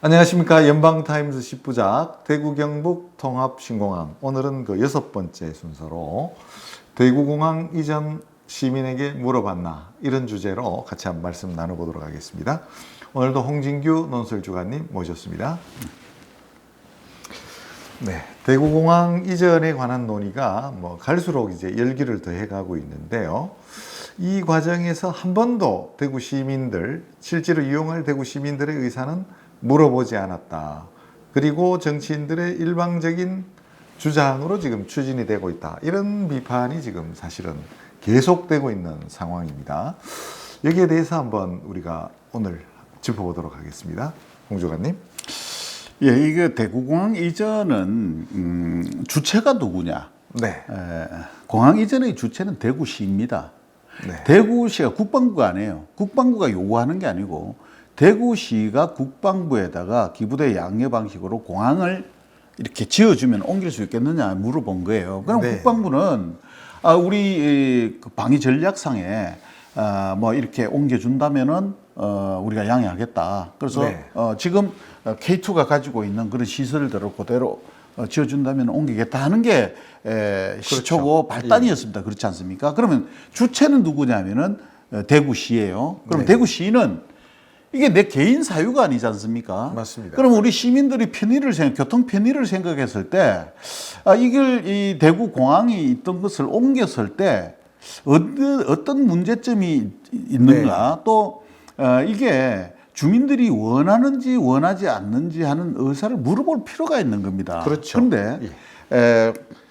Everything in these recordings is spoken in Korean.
안녕하십니까. 연방타임스 10부작 대구 경북 통합신공항. 오늘은 그 6번째 순서로 대구공항 이전 시민에게 물어봤나, 이런 주제로 같이 한번 말씀 나눠보도록 하겠습니다. 오늘도 홍진규 논설주관님 모셨습니다. 네, 대구공항 이전에 관한 논의가 갈수록 이제 열기를 더해가고 있는데요. 이 과정에서 한 번도 대구 시민들, 실제로 이용할 대구 시민들의 의사는 물어보지 않았다. 그리고 정치인들의 일방적인 주장으로 지금 추진이 되고 있다. 이런 비판이 지금 사실은 계속되고 있는 상황입니다. 여기에 대해서 한번 우리가 오늘 짚어보도록 하겠습니다. 홍 주관님. 예, 이게 대구공항 이전은 주체가 누구냐? 네. 공항 이전의 주체는 대구시입니다. 네. 대구시가 국방부가 아니에요. 국방부가 요구하는 게 아니고 대구시가 국방부에다가 기부대 양해 방식으로 공항을 이렇게 지어주면 옮길 수 있겠느냐 물어본 거예요. 그럼 네. 국방부는 우리 방위 전략상에 뭐 이렇게 옮겨준다면은 우리가 양해하겠다. 그래서 네. 지금 K2가 가지고 있는 그런 시설들을 그대로 지어준다면 옮기겠다 하는 게 시초고 발단이었습니다. 그렇지 않습니까? 그러면 주체는 누구냐면은 대구시예요. 그럼 네. 대구시는 이게 내 개인 사유가 아니지 않습니까? 맞습니다. 그럼 우리 시민들이 교통 편의를 생각했을 때, 이걸 이 대구 공항이 있던 것을 옮겼을 때 어떤 문제점이 있는가? 네. 또 이게 주민들이 원하는지 원하지 않는지 하는 의사를 물어볼 필요가 있는 겁니다. 그렇죠. 그런데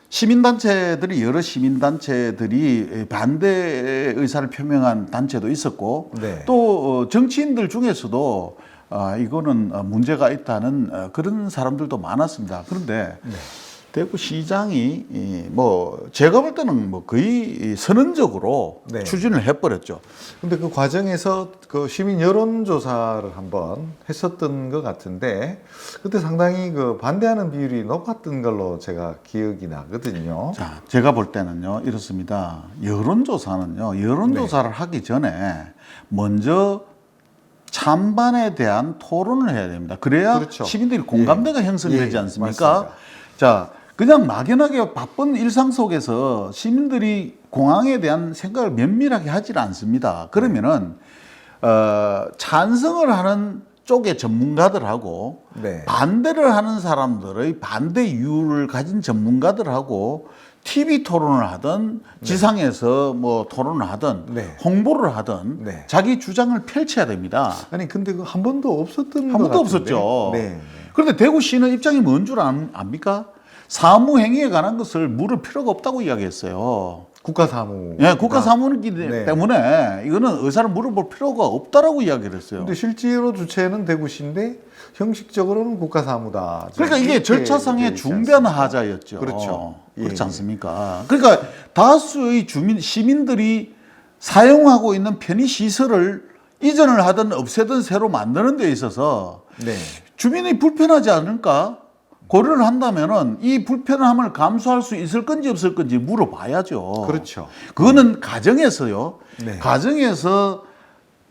시민단체들이 여러 시민단체들이 반대 의사를 표명한 단체도 있었고 네. 또 정치인들 중에서도 이거는 문제가 있다는 그런 사람들도 많았습니다. 그런데 네. 대구시장이 제가 볼 때는 거의 선언적으로 네. 추진을 해버렸죠. 근데 그 과정에서 그 시민 여론조사를 한번 했었던 것 같은데, 그때 상당히 그 반대하는 비율이 높았던 걸로 제가 기억이 나거든요. 자, 제가 볼 때는요, 이렇습니다. 여론조사를 하기 전에 먼저 찬반에 대한 토론을 해야 됩니다. 그래야 그렇죠. 시민들이 공감대가 형성되지 않습니까? 맞습니다. 자, 그냥 막연하게 바쁜 일상 속에서 시민들이 공항에 대한 생각을 면밀하게 하질 않습니다. 그러면은 찬성을 하는 쪽의 전문가들하고 네. 반대를 하는 사람들의 반대 이유를 가진 전문가들하고 TV 토론을 하든 지상에서 토론을 하든 네. 홍보를 하든 네. 자기 주장을 펼쳐야 됩니다. 아니 근데 그 한 번도 없었던 한 것 번도 같은데. 없었죠. 네. 그런데 대구시는 입장이 뭔 줄 압니까? 사무행위에 관한 것을 물을 필요가 없다고 이야기했어요. 국가사무. 예, 국가사무이기 네. 때문에 이거는 의사를 물어볼 필요가 없다라고 이야기를 했어요. 근데 실제로 주체는 대구시인데 형식적으로는 국가사무다. 그러니까 이게 이렇게 절차상의 돼 있지 중변하자였죠. 그렇죠. 그렇지 예. 않습니까? 그러니까 다수의 시민들이 사용하고 있는 편의시설을 이전을 하든 없애든 새로 만드는 데 있어서 네. 주민이 불편하지 않을까? 고려를 한다면은 이 불편함을 감수할 수 있을 건지 없을 건지 물어봐야죠. 그렇죠. 그거는 가정에서요. 네. 가정에서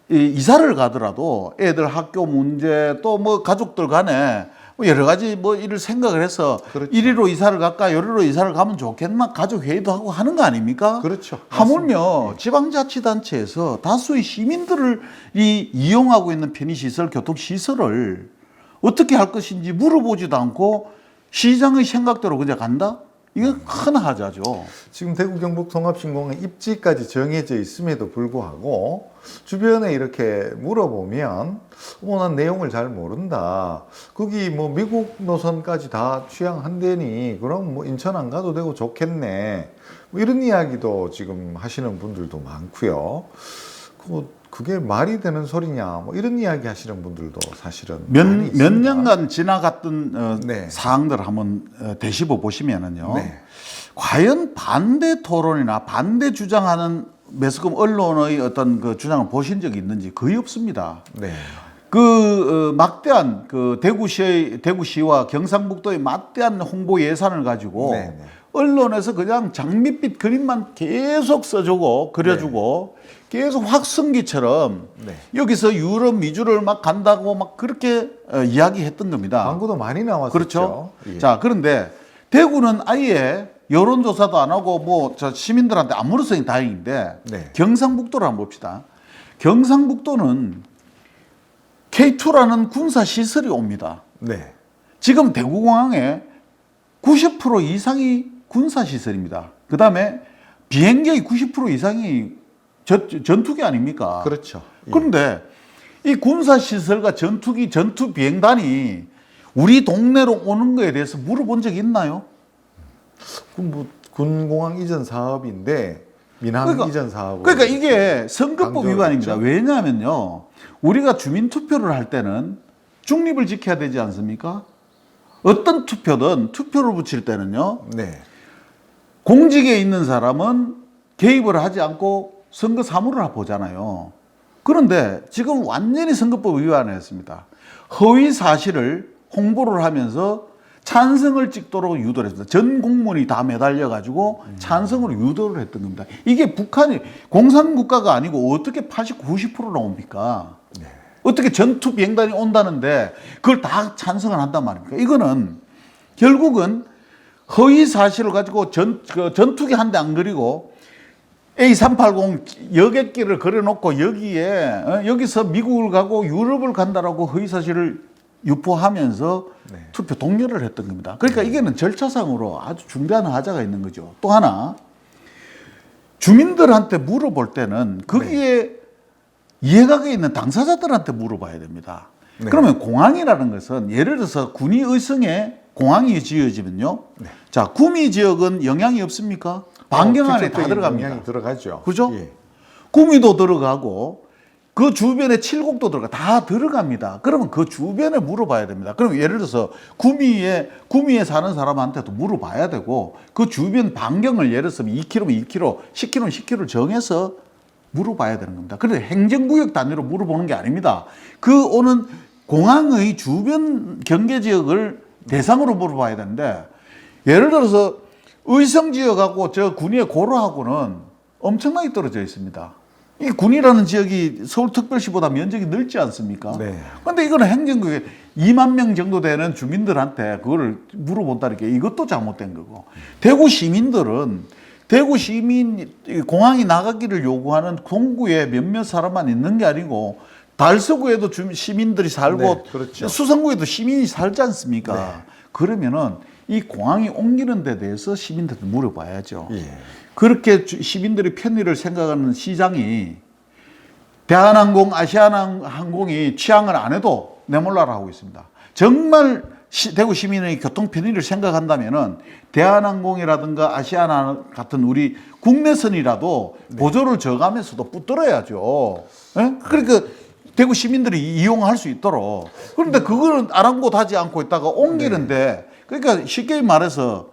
이사를 가더라도 애들 학교 문제 또 가족들 간에 여러 가지 일을 생각을 해서 그렇죠. 이리로 이사를 갈까 요리로 이사를 가면 좋겠나 가족 회의도 하고 하는 거 아닙니까? 그렇죠. 하물며 지방자치단체에서 다수의 시민들을 이용하고 있는 편의시설, 교통시설을 어떻게 할 것인지 물어보지도 않고 시장의 생각대로 그냥 간다? 이거 큰 하자죠. 지금 대구 경북 통합신공항 입지까지 정해져 있음에도 불구하고 주변에 이렇게 물어보면 난 내용을 잘 모른다. 거기 미국 노선까지 다 취향한대니 그럼 인천 안 가도 되고 좋겠네. 이런 이야기도 지금 하시는 분들도 많고요. 그게 말이 되는 소리냐 이런 이야기 하시는 분들도 사실은 몇 있습니다. 년간 지나갔던 네. 사항들을 한번 되짚어 보시면은요. 네. 과연 반대 토론이나 반대 주장하는 매스컴 언론의 어떤 그 주장을 보신 적이 있는지 거의 없습니다. 네. 막대한 대구시와 경상북도의 막대한 홍보 예산을 가지고 네, 네. 언론에서 그냥 장밋빛 그림만 계속 써주고 그려주고 계속 확성기처럼 네. 여기서 유럽 미주를 막 간다고 막 그렇게 이야기했던 겁니다. 광고도 많이 나왔었죠. 그렇죠. 예. 자, 그런데 대구는 아예 여론조사도 안 하고 뭐 저 시민들한테 아무렇으니 다행인데 네. 경상북도를 한번 봅시다. 경상북도는 K2라는 군사 시설이 옵니다. 네. 지금 대구공항에 90% 이상이 군사 시설입니다. 그 다음에 비행기의 90% 이상이 전투기 아닙니까? 그렇죠. 예. 그런데 이 군사 시설과 전투기, 전투 비행단이 우리 동네로 오는 거에 대해서 물어본 적이 있나요? 뭐 군공항 이전 사업인데 민항 이전 사업. 그러니까 이게 선거법 강조를 위반입니다. 했죠. 왜냐하면요, 우리가 주민 투표를 할 때는 중립을 지켜야 되지 않습니까? 어떤 투표든 투표를 붙일 때는요, 네. 공직에 있는 사람은 개입을 하지 않고 선거 사무를 보잖아요. 그런데 지금 완전히 선거법 위반을 했습니다. 허위 사실을 홍보를 하면서 찬성을 찍도록 유도를 했습니다. 전 공무원이 다 매달려 가지고 찬성으로 유도를 했던 겁니다. 이게 북한이 공산국가가 아니고 어떻게 80, 90% 나옵니까? 네. 어떻게 전투 비행단이 온다는데 그걸 다 찬성을 한단 말입니까? 이거는 결국은 허위 사실을 가지고 전투기 한 대 안 그리고 A380 여객기를 그려놓고 여기에 여기서 미국을 가고 유럽을 간다라고 허위 사실을 유포하면서 네. 투표 동료를 했던 겁니다. 그러니까 이게는 절차상으로 아주 중대한 하자가 있는 거죠. 또 하나, 주민들한테 물어볼 때는 거기에 이해가게 있는 당사자들한테 물어봐야 됩니다. 네. 그러면 공항이라는 것은 예를 들어서 군이 의성에 공항이 지어지면요. 네. 자, 구미 지역은 영향이 없습니까? 반경 안에 다 직접적인 들어갑니다. 영향이 들어가죠. 그죠? 예. 구미도 들어가고 그 주변에 칠곡도 다 들어갑니다. 그러면 그 주변에 물어봐야 됩니다. 그럼 예를 들어서 구미에 사는 사람한테도 물어봐야 되고 그 주변 반경을 예를 들어서 2km면 2km, 10km면 10km를 정해서 물어봐야 되는 겁니다. 그런데 행정구역 단위로 물어보는 게 아닙니다. 그 오는 공항의 주변 경계 지역을 대상으로 물어봐야 되는데 예를 들어서 의성 지역하고 저 군위의 고로하고는 엄청나게 떨어져 있습니다. 이 군이라는 지역이 서울특별시보다 면적이 넓지 않습니까? 네. 그런데 이거는 행정구역에 2만 명 정도 되는 주민들한테 그거를 물어본다는 게 이것도 잘못된 거고. 대구 시민들은 대구 시민 공항이 나가기를 요구하는 동구에 몇몇 사람만 있는 게 아니고 달서구에도 시민들이 살고 네, 그렇죠. 수성구에도 시민이 살지 않습니까? 네. 그러면은 이 공항이 옮기는 데 대해서 시민들한테 물어봐야죠. 예. 그렇게 시민들의 편의를 생각하는 시장이 대한항공, 아시아나항공이 취항을 안 해도 내몰라라 하고 있습니다. 정말 대구 시민의 교통 편의를 생각한다면은 대한항공이라든가 아시아나 같은 우리 국내선이라도 보조를 저감해서도 붙들어야죠. 예? 그러니까 대구 시민들이 이용할 수 있도록. 그런데 그거는 아랑곳하지 않고 있다가 옮기는데 그러니까 쉽게 말해서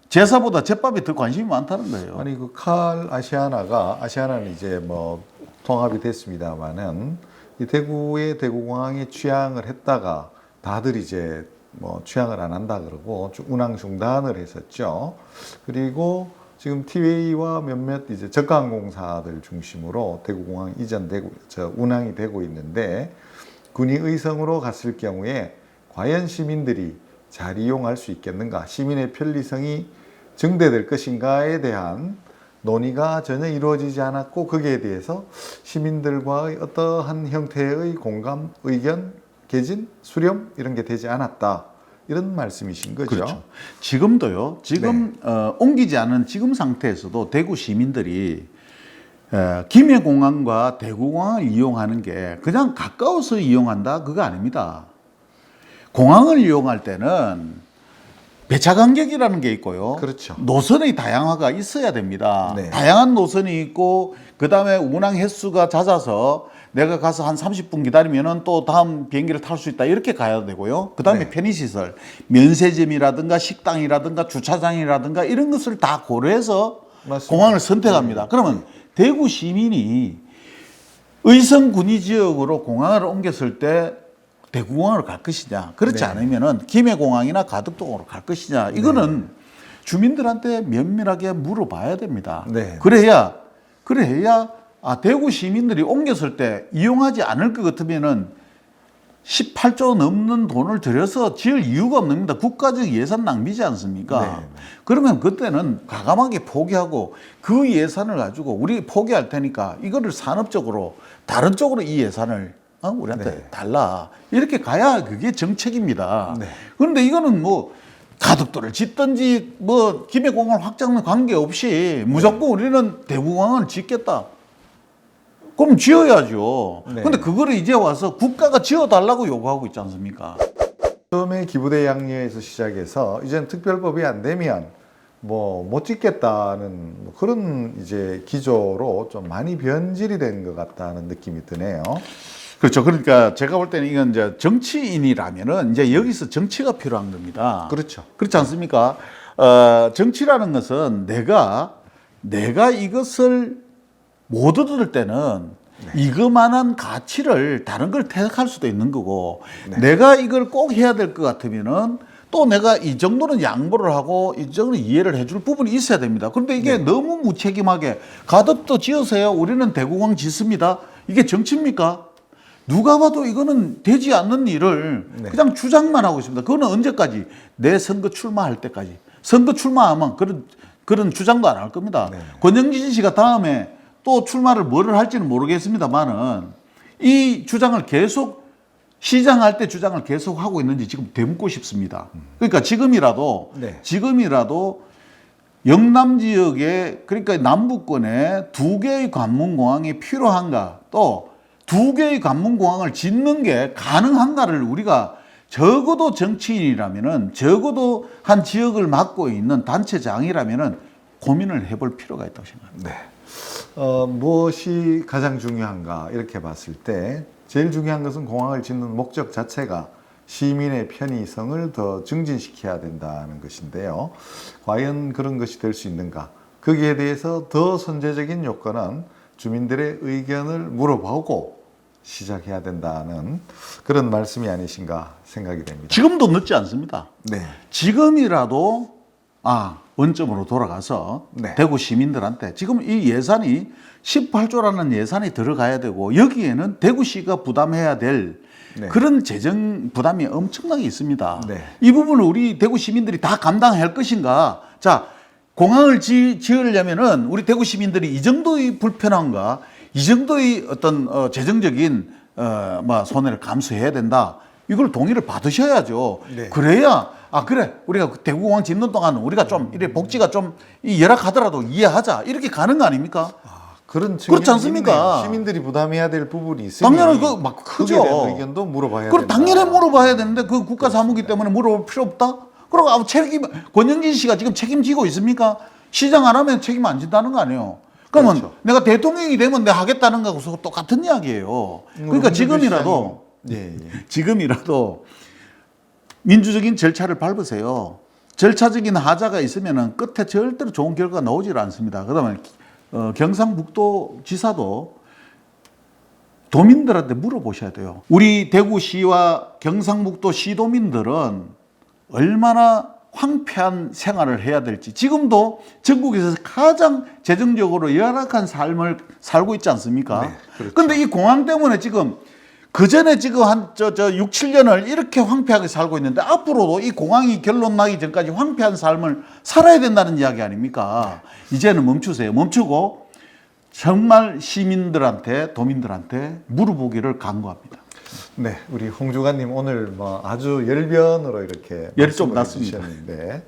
제사보다 제밥이 더 관심이 많다는 거예요. 아니 그 칼 아시아나는 이제 뭐 통합이 됐습니다만은 이 대구의 대구공항에 취항을 했다가 다들 이제 뭐 취항을 안 한다 그러고 운항 중단을 했었죠. 그리고 지금 티웨이와 몇몇 이제 저가항공사들 중심으로 대구공항 이전되고 운항이 되고 있는데 군이 의성으로 갔을 경우에 과연 시민들이 잘 이용할 수 있겠는가, 시민의 편리성이 증대될 것인가에 대한 논의가 전혀 이루어지지 않았고 거기에 대해서 시민들과의 어떠한 형태의 공감, 의견, 개진, 수렴 이런 게 되지 않았다. 이런 말씀이신 거죠. 그렇죠. 지금도요. 지금 옮기지 않은 지금 상태에서도 대구 시민들이 김해공항과 대구공항을 이용하는 게 그냥 가까워서 이용한다 그거 아닙니다. 공항을 이용할 때는 배차 간격이라는 게 있고요. 그렇죠. 노선의 다양화가 있어야 됩니다. 네. 다양한 노선이 있고 그다음에 운항 횟수가 잦아서 내가 가서 한 30분 기다리면은 또 다음 비행기를 탈 수 있다 이렇게 가야 되고요. 그다음에 네. 편의시설, 면세점이라든가 식당이라든가 주차장이라든가 이런 것을 다 고려해서 맞습니다. 공항을 선택합니다. 그러면 대구 시민이 의성 군위 지역으로 공항을 옮겼을 때 대구공항으로 갈 것이냐, 그렇지 네. 않으면은 김해공항이나 가덕동으로 갈 것이냐, 이거는 주민들한테 면밀하게 물어봐야 됩니다. 네. 그래야 대구 시민들이 옮겼을 때 이용하지 않을 것 같으면은 18조 넘는 돈을 들여서 지을 이유가 없습니다. 국가적 예산 낭비지 않습니까? 네. 그러면 그때는 과감하게 포기하고 그 예산을 가지고 우리 포기할 테니까 이거를 산업적으로 다른 쪽으로 이 예산을 우리한테 네. 달라. 이렇게 가야 그게 정책입니다. 네. 그런데 이거는 뭐 가덕도를 짓든지 뭐 김해공항을 확장은 관계없이 무조건 우리는 대구공항을 짓겠다. 그럼 지어야죠. 네. 근데 그거를 이제 와서 국가가 지어달라고 요구하고 있지 않습니까? 처음에 기부대 양료에서 시작해서 이제는 특별법이 안 되면 뭐 못 짓겠다는 뭐 그런 이제 기조로 좀 많이 변질이 된 것 같다는 느낌이 드네요. 그렇죠. 그러니까 제가 볼 때는 이건 이제 정치인이라면은 이제 여기서 정치가 필요한 겁니다. 그렇죠. 그렇지 않습니까? 정치라는 것은 내가 이것을 못 얻을 때는 이거만한 가치를 다른 걸 택할 수도 있는 거고 내가 이걸 꼭 해야 될 것 같으면은 또 내가 이 정도는 양보를 하고 이 정도는 이해를 해줄 부분이 있어야 됩니다. 그런데 이게 너무 무책임하게 가덕도 지으세요. 우리는 대구공항 짓습니다. 이게 정치입니까? 누가 봐도 이거는 되지 않는 일을 그냥 주장만 하고 있습니다. 그거는 언제까지? 내 선거 출마할 때까지. 선거 출마하면 그런 주장도 안 할 겁니다. 권영진 씨가 다음에 또 출마를 뭐를 할지는 모르겠습니다만은 이 주장을 계속 시장할 때 주장을 계속 하고 있는지 지금 되묻고 싶습니다. 그러니까 지금이라도 영남 지역에 그러니까 남부권에 2개의 관문공항이 필요한가 또 2개의 관문공항을 짓는 게 가능한가를 우리가 적어도 정치인이라면은 적어도 한 지역을 맡고 있는 단체장이라면은 고민을 해볼 필요가 있다고 생각합니다. 네. 무엇이 가장 중요한가 이렇게 봤을 때 제일 중요한 것은 공항을 짓는 목적 자체가 시민의 편의성을 더 증진시켜야 된다는 것인데요. 과연 그런 것이 될 수 있는가? 거기에 대해서 더 선제적인 요건은 주민들의 의견을 물어보고 시작해야 된다는 그런 말씀이 아니신가 생각이 됩니다. 지금도 늦지 않습니다. 네. 지금이라도 원점으로 돌아가서 대구 시민들한테 지금 이 예산이 18조라는 예산이 들어가야 되고 여기에는 대구시가 부담해야 될 그런 재정 부담이 엄청나게 있습니다. 이 부분을 우리 대구 시민들이 다 감당할 것인가? 자, 공항을 지으려면은 우리 대구 시민들이 이 정도의 불편함과 이 정도의 어떤 재정적인 손해를 감수해야 된다. 이걸 동의를 받으셔야죠. 그래야 그래 우리가 대구공항 짓는 동안 우리가 좀 이래 복지가 좀 열악하더라도 이해하자 이렇게 가는 거 아닙니까? 그렇지 않습니까? 시민들이 부담해야 될 부분이 있으면 당연히 그 막 크죠. 그에 대한 의견도 물어봐야 그럼 된다. 당연히 물어봐야 되는데 그 국가 사무기 때문에 물어볼 필요 없다? 그리고 권영진 씨가 지금 책임지고 있습니까? 시장 안 하면 책임 안 진다는 거 아니에요? 그러면 내가 대통령이 되면 내가 하겠다는 거하고 똑같은 이야기예요. 그러니까 지금이라도 민주적인 절차를 밟으세요. 절차적인 하자가 있으면 끝에 절대로 좋은 결과가 나오질 않습니다. 그다음에 경상북도 지사도 도민들한테 물어보셔야 돼요. 우리 대구시와 경상북도 시도민들은 얼마나 황폐한 생활을 해야 될지 지금도 전국에서 가장 재정적으로 열악한 삶을 살고 있지 않습니까? 그런데 이 공항 때문에 지금 그 전에 지금 한 6, 7년을 이렇게 황폐하게 살고 있는데 앞으로도 이 공항이 결론 나기 전까지 황폐한 삶을 살아야 된다는 이야기 아닙니까? 이제는 멈추세요. 멈추고 정말 시민들한테 도민들한테 물어보기를 강구합니다. 네, 우리 홍 주관님 오늘 아주 열변으로 이렇게 열이 좀 났습니다. 주셨는데,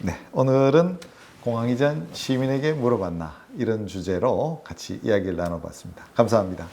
네, 오늘은 공항 이전 시민에게 물어봤나 이런 주제로 같이 이야기를 나눠봤습니다. 감사합니다.